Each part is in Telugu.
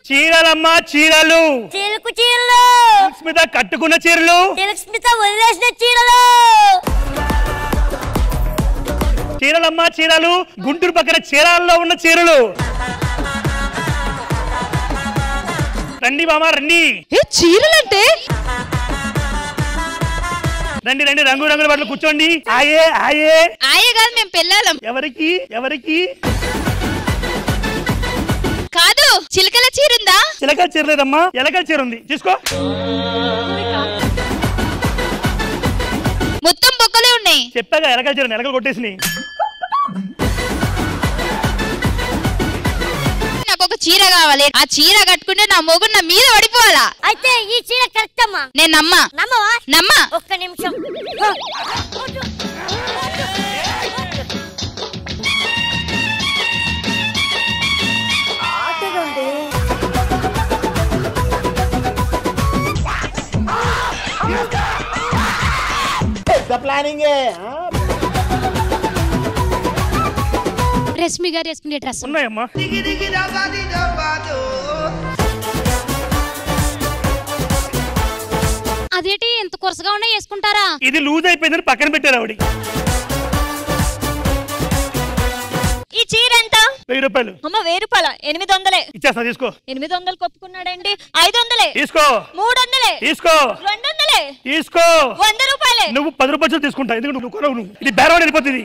చీరలమ్మా చీరలు చిలుకు చీరలు స్మిత కట్టుకున్న చీరలు స్మిత వదిలేసిన చీరలు చీరలమ్మా చీరలు గుంటూరు పక్కన చీరాల్లో ఉన్న చీరలు రండి మామా రండి చీరలంటే రండి రండి రంగు రంగుల బట్టలు కూర్చోండి ఆయే ఆయే ఆయే కాదు మేము పెళ్ళాలం ఎవరికి ఎవరికి కాదు చిలకల చీర ఉందా చిలకల చీర లేదమ్మా ఎలకల చీర ఉంది తీసుకో మొత్తం బొక్కలే ఉన్నాయి చెప్పాగా ఎలకల చీర ఎలకలు కొట్టేసినాయి నాకు ఒక చీర కావాలి ఆ చీర కట్టుకుంటే నా మొగుడు నా మీద పడిపోవాలా అయితే ఈ చీర కరెక్ట్ అమ్మా నేను నమ్మా ఒక్క నిమిషం రష్మి గారు వేసుకునే డ్రెస్ ఉన్నాయమ్మా అదేంటి ఎంత కొరసగా ఉన్నా వేసుకుంటారా ఇది లూజ్ అయిపోయిందని పక్కన పెట్టారు ఆవిడ ఈ చీర ఎంత 1000 రూపాయలు అమ్మ 1000 రూపాయల 800 ఇచ్చేస్తా తీసుకో 800 కొప్పుకున్నాడండి 500 తీసుకో 300 తీసుకో 200 తీసుకో 100 రూపాయలే నువ్వు 10 రూపాయలు తీసుకుంటా ఎందుకంటే నువ్వు కొనవు నువ్వు ఇది బేరవాడు వెళ్ళిపోతుంది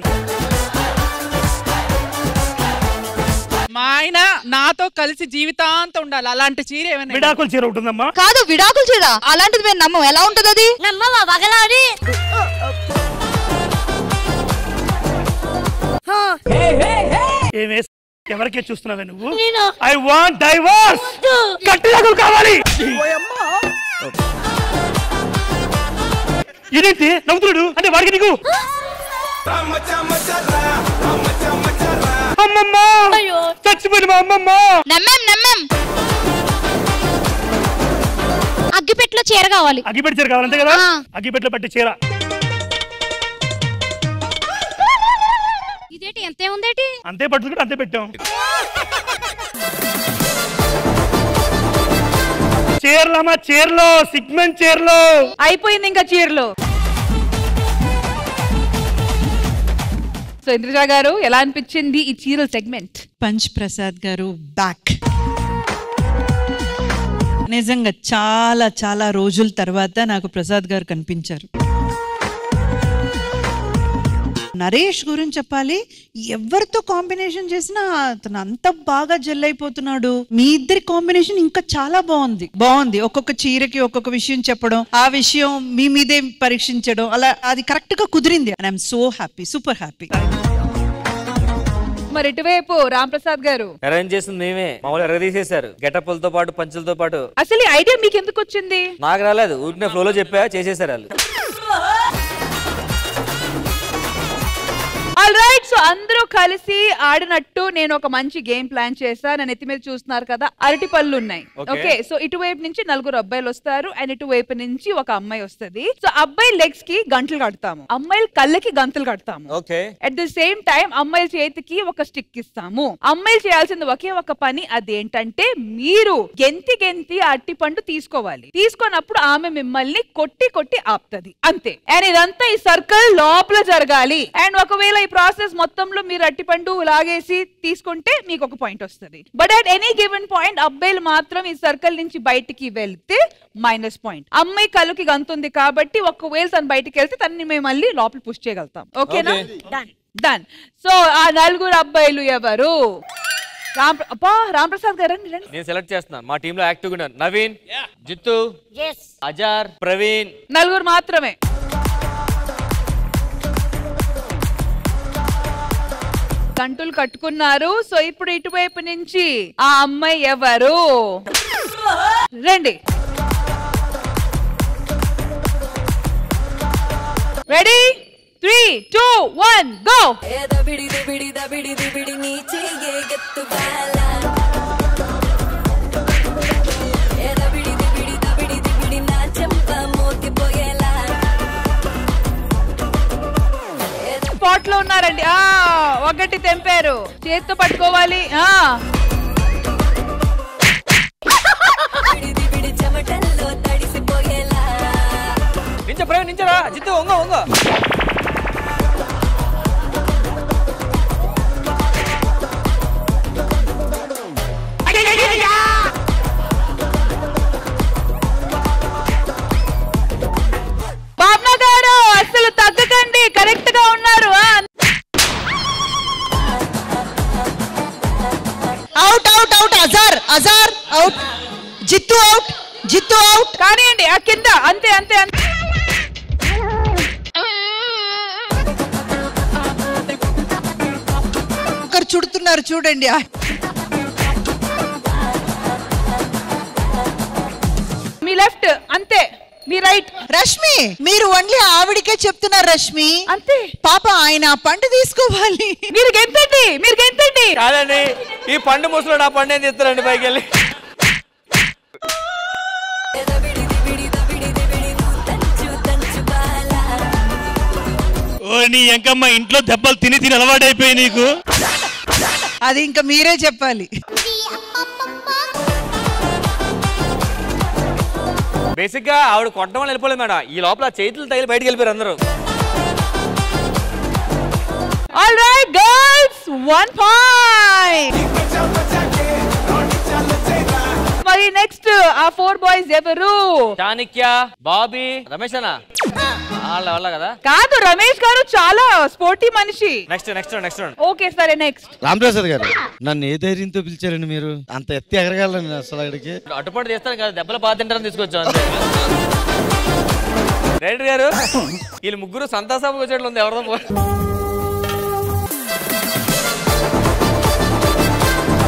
మా ఆయన నాతో కలిసి జీవితాంతం ఉండాలి అలాంటి చీర ఏమైనా విడాకుల చీర ఉంటుందమ్మా కాదు విడాకుల చీర అలాంటిది మేము నమ్మం ఎలా ఉంటది అది నమ్మవా వగలాడి ఏమే ఎవరికే చూస్తున్నావే నువ్వు ఐ వాంట్ డైవోర్స్ కట్టిలాగులు కావాలి ఇదేంటి నవ్వుతున్నాడు అంటే వాడికి నీకు అమ్మమ్మా చచ్చిపోయింది మా అమ్మమ్మ నమ్మం అగ్గిపెట్టలో చీర కావాలి అగ్గిపెట్టి చీర కావాలి అంతే కదా అగ్గిపెట్టలో పట్టి చీర ఇదేంటి ఎంతే ఉందేటి అంతే పట్టుకుంటే అంతే పెట్టాం చీరలమ్మా చీరలో సిగ్మెంట్ చీరలో అయిపోయింది ఇంకా చీరలు సో ఇంద్రజ గారు ఎలా అనిపించింది ఈ చీరల సెగ్మెంట్ పంచ్ ప్రసాద్ గారు బ్యాక్ నిజంగా చాలా చాలా రోజుల తర్వాత నాకు ప్రసాద్ గారు కనిపించారు నరేష్ గురించి చెప్పాలి ఎవరితో కాంబినేషన్ చేసినా అతను అంత బాగా జెల్ అయిపోతున్నాడు మీ ఇద్దరి కాంబినేషన్ ఇంకా చాలా బాగుంది ఒక్కొక్క చీరకి ఒక్కొక్క విషయం చెప్పడం ఆ విషయం మీ మీదే పరీక్షించడం అలా అది కరెక్ట్ గా కుదిరింది and I'm so happy super happy మరి ఇటువైపు రామ్ ప్రసాద్ గారు అరేంజ్ చేసింది మేమే మామూలు ఎరగదీసేశారు గెటప్లతో పాటు పంచులతో పాటు అసలు ఈ ఐడియా మీకు ఎందుకు వచ్చింది నాకు రాలేదు ఊరికే ఫ్లోలో చెప్పా చేసేసారు వాళ్ళు ఆల్రైట్ సో అందరూ కలిసి ఆడినట్టు నేను ఒక మంచి గేమ్ ప్లాన్ చేశా నా నెత్తి మీద చూస్తున్నారు కదా అరటి పళ్ళు ఉన్నాయి ఓకే సో ఇటువైపు నుంచి 4 అబ్బాయిలు వస్తారు అండ్ ఇటువైపు నుంచి ఒక అమ్మాయి వస్తుంది సో అబ్బాయి లెగ్స్ కి గంటలు కడతాము అమ్మాయిల కళ్ళకి గంతలు కడతాము అట్ ద సేమ్ టైం అమ్మాయిల చేతికి ఒక స్టిక్ ఇస్తాము అమ్మాయిలు చేయాల్సింది ఒకే ఒక పని అదేంటంటే మీరు గెంతి అరటి పండు తీసుకోవాలి తీసుకున్నప్పుడు ఆమె మిమ్మల్ని కొట్టి ఆపుతుంది అంతే అండ్ ఇదంతా ఈ సర్కిల్ లోపల జరగాలి అండ్ ఒకవేళ ఈ ప్రాసెస్ మొత్తంలో మీరు అట్టిపండు లాగేసి తీసుకుంటే మీకు ఒక పాయింట్ వస్తుంది but at any given point అబ్బాయిలు మాత్రం ఈ సర్కిల్ నుంచి బయటికి వెళ్తే మైనస్ పాయింట్ అమ్మాయి కళ్ళకి గంతుంది కాబట్టి ఒకవేళ తను బయటికి వెళ్తే తనని మేము మళ్ళీ లోపల పుష్ చేయగలుగుతాం ఓకేనా డన్ సో ఆ 4 అబ్బాయిలు ఎవరు రామ్ ప్రసాద్ గారు నేను సెలెక్ట్ చేస్తున్నా మా టీమ్ లో యాక్టివ్ గా నవీన్ జిత్తు అజార్ ప్రవీణ్ 4 మాత్రమే గంటలు కట్టుకున్నారు సో ఇప్పుడు ఇటువైపు నుంచి ఆ అమ్మాయి ఎవరు రండి రెడీ 3, 2, 1 గో స్పాట్ లో ఉన్నారండి. ఒకటి తెంపారు, చేత్తో పట్టుకోవాలి. నించరా జిత్తు ఒంగ ఒంగ. బాబ్నా గారు అసలు తగ్గకండి, కరెక్ట్ గా ఉన్నారు. Out out out. Azhar Azhar out. Jithu out. Jithu out. కానివ్వండి ఆ కింద. అంతే అంతే అంతే. ఒకరు చుడుతున్నారు చూడండి. మీ లెఫ్ట్ అంతే, మీ రైట్. రష్మి మీరు ఓన్లీ ఆవిడికే చెప్తున్నారు రష్మి. అంతే పాప ఆయన పండు తీసుకోవాలి. మీరు గెంతండి, మీరు గెంతండి. కాదండి ఈ పండు ముసలో నా పండు ఏం తీస్తారండి పైకి వెళ్ళి. ఓ నీ ఎంకమ్మ ఇంట్లో దెబ్బలు తిని తిని అలవాటైపోయి నీకు. అది ఇంకా మీరే చెప్పాలి. బేసిక్ గా ఆవిడ కొట్టడం వల్ల వెళ్ళిపోలేదు మేడం. ఈ లోపల చేతులు తగిలి బయటకు వెళ్ళిపోయారు అందరూ. All right girls, 1 point. మరి నెక్స్ట్ ఆ 4 బాయ్స్ ఎవరు? చాణిక్య, బాబీ, రమేష్ అన్న వాళ్ళ కదా. కాదు, రమేష్ గారు చాలా స్పోర్టీ మనిషి. నెక్స్ట్ నెక్స్ట్ నెక్స్ట్ ఓకే సరే నెక్స్ట్. రామప్రసాద్ గారు నన్ను ఏ ధైర్యంతో పిలిచారండి మీరు? అంత ఎత్తి ఎగరగలను అసలు అక్కడికి. అటుపడి చేస్తాను కదా, దెబ్బలు బాగా తింటారని తీసుకొచ్చాం అంతే. రైడర్ గారు వీళ్ళు ముగ్గురు సంతాసాపు వచ్చేట్లు ఉంది. ఎవరిదో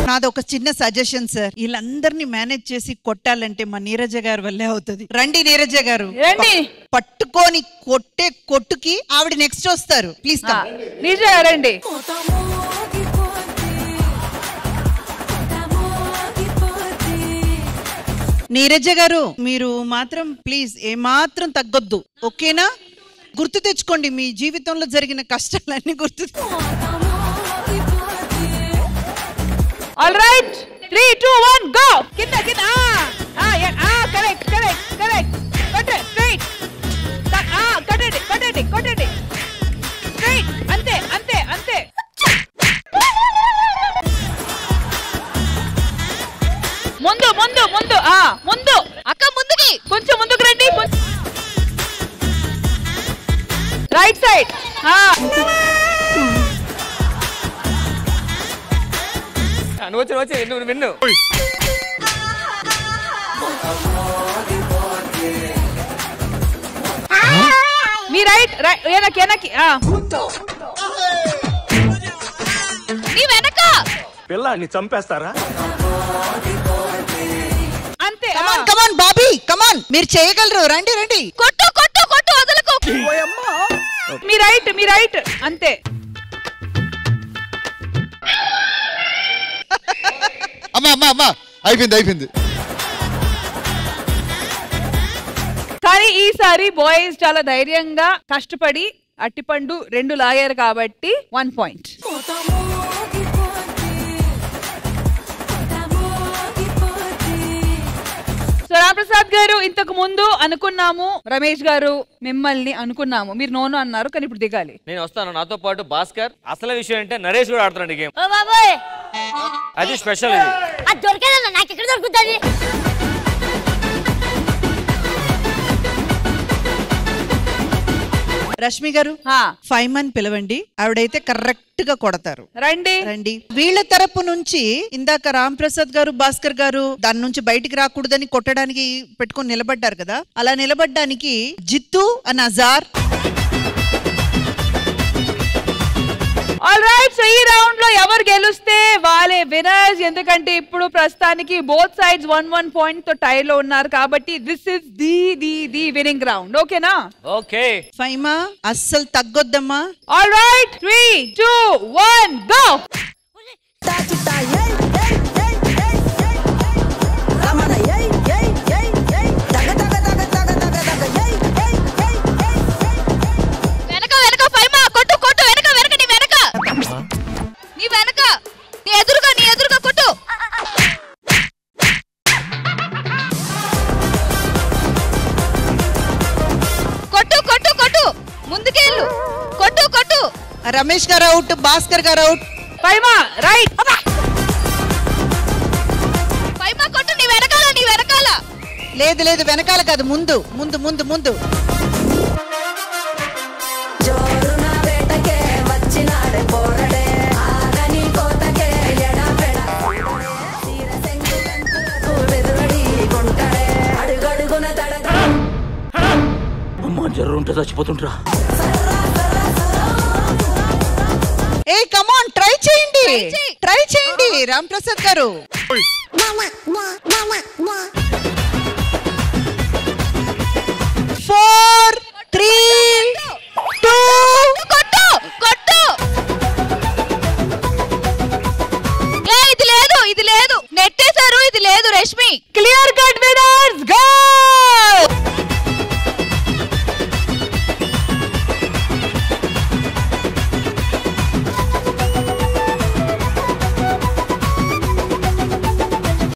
నాది ఒక చిన్న సజెషన్ సార్. వీళ్ళందరినీ మేనేజ్ చేసి కొట్టాలంటే మా నీరజ గారి వల్లే అవుతుంది. రండి నీరజ గారు. రండి. పట్టుకొని కొట్టే కొట్టుకి ఆవిడ నెక్స్ట్ వస్తారు. ప్లీజ్ నీరజ రండి. నీరజ గారు మీరు మాత్రం ప్లీజ్ ఏమాత్రం తగ్గొద్దు, ఓకేనా? గుర్తు తెచ్చుకోండి మీ జీవితంలో జరిగిన కష్టాలన్నీ గుర్తు. All right 3 2 1 go. కింద కింద. Correct correct correct. కొట్టే స్ట్రైట్. కొట్టండి కొట్టండి కొట్టండి స్ట్రైట్. అంతే అంతే అంతే. ముందు ముందు ముందు ముందు. అక్క ముందుకి కొంచెం ముందుకు రండి. Right side. వచ్చి వచ్చి నువ్వు విన్ను. మీ రైట్ వెనక్కి వెనక్కి. నీ వెనక పిల్లాన్ని చంపేస్తారా? అంతే. కమాన్ బాబీ కమాన్, మీరు చేయగలరు. రండి రండి. కొట్టు కొట్టు కొట్టు వదలకు. మీ రైట్ మీ రైట్. అంతే. అమ్మా అమ్మా అమ్మా అయిపోయింది అయిపోయింది. కానీ ఈసారి బాయ్స్ చాలా ధైర్యంగా కష్టపడి అట్టిపండు 2 లాగారు కాబట్టి 1 పాయింట్. సో రామప్రసాద్ గారు ఇంతకు ముందు అనుకున్నాము, రమేష్ గారు మిమ్మల్ని అనుకున్నాము, మీరు నోను అన్నారు, కానీ ఇప్పుడు దిగాలి. నేను వస్తాను, నాతో పాటు భాస్కర్. అసలు విషయం అంటే నరేష్ కూడా ఆడుతున్నాడు గేమ్. ఓ బాబోయ్, అది స్పెషల్. ఇది అది దొరికేదన్న నాకు ఎక్కడ దొరుకుతుంది? రష్మి గారు 5 మంది పిలవండి, ఆవిడైతే కరెక్ట్ గా కొడతారు. రండి రండి. వీళ్ళ తరపు నుంచి ఇందాక రామ్ ప్రసాద్ గారు భాస్కర్ గారు దాని నుంచి బయటికి రాకూడదని కొట్టడానికి పెట్టుకొని నిలబడ్డారు కదా, అలా నిలబడ్డానికి Jithu and Azhar. All right. So ఈ రౌండ్ లో ఎవరు గెలుస్తే వాళ్ళే విన్నర్స్. ఎందుకంటే ఇప్పుడు ప్రస్తుతానికి బోత్ సైడ్స్ 1-1 పాయింట్ తో టై లో ఉన్నారు కాబట్టి this is the winnowing round. ఓకేనా? ఓకే. ఫైమా అస్సలు తగ్గొద్దమ్మా. All right 3 2 1 go. వెనక వెనక ఫైమా కొట్టు కొట్టు వెనక వెనక. రమేష్ గారు అవుట్, భాస్కర్ గారు అవుట్. పైమా రైట్. పైమా కొట్టు, నీ వెనకాల నీ వెనకాల. లేదు లేదు వెనకాల కాదు, ముందు ముందు ముందు ముందు. జర్రుంటే చచ్చిపోతుంటరా. ఏ కమాన్ ట్రై చేయండి, ట్రై చేయండి రామ్ ప్రసాద్ గారు. 4